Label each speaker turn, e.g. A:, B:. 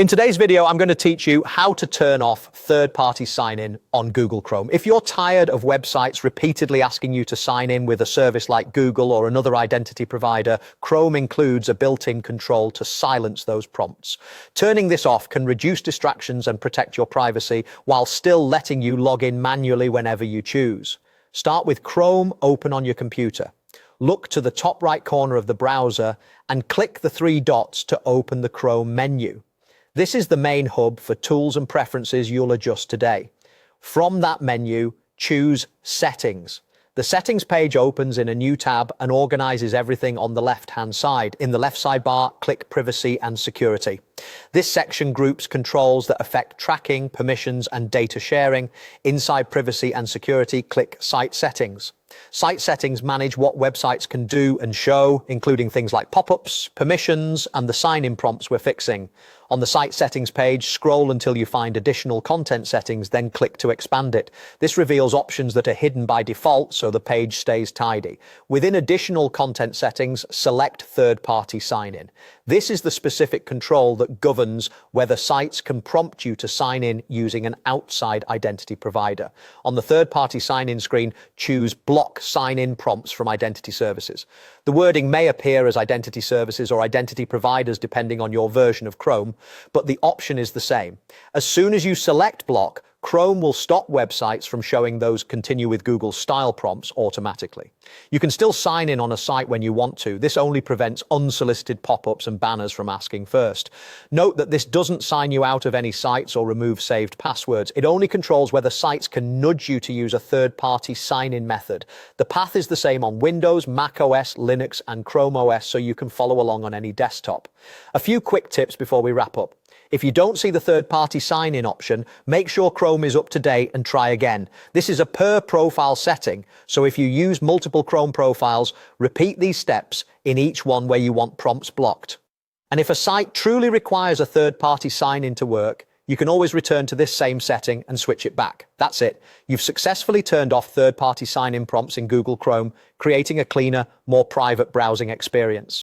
A: In today's video, I'm going to teach you how to turn off third-party sign-in on Google Chrome. If you're tired of websites repeatedly asking you to sign in with a service like Google or another identity provider, Chrome includes a built-in control to silence those prompts. Turning this off can reduce distractions and protect your privacy while still letting you log in manually whenever you choose. Start with Chrome open on your computer. Look to the top right corner of the browser and click the three dots to open the Chrome menu. This is the main hub for tools and preferences you'll adjust today. From that menu, choose Settings. The Settings page opens in a new tab and organizes everything on the left-hand side. In the left sidebar, click Privacy and Security. This section groups controls that affect tracking, permissions, and data sharing. Inside Privacy and Security, click Site Settings. Site settings manage what websites can do and show, including things like pop-ups, permissions, and the sign-in prompts we're fixing. On the site settings page, scroll until you find additional content settings, then click to expand it. This reveals options that are hidden by default, so the page stays tidy. Within additional content settings, select third-party sign-in. This is the specific control that governs whether sites can prompt you to sign in using an outside identity provider. On the third-party sign-in screen, choose Block sign-in prompts from identity services. The wording may appear as identity services or identity providers depending on your version of Chrome, but the option is the same. As soon as you select Block, Chrome will stop websites from showing those Continue with Google style prompts automatically. You can still sign in on a site when you want to. This only prevents unsolicited pop-ups and banners from asking first. Note that this doesn't sign you out of any sites or remove saved passwords. It only controls whether sites can nudge you to use a third-party sign-in method. The path is the same on Windows, Mac OS, Linux, and Chrome OS, so you can follow along on any desktop. A few quick tips before we wrap up. If you don't see the third-party sign-in option, make sure Chrome is up to date and try again. This is a per-profile setting, so if you use multiple Chrome profiles, repeat these steps in each one where you want prompts blocked. And if a site truly requires a third-party sign-in to work, you can always return to this same setting and switch it back. That's it. You've successfully turned off third-party sign-in prompts in Google Chrome, creating a cleaner, more private browsing experience.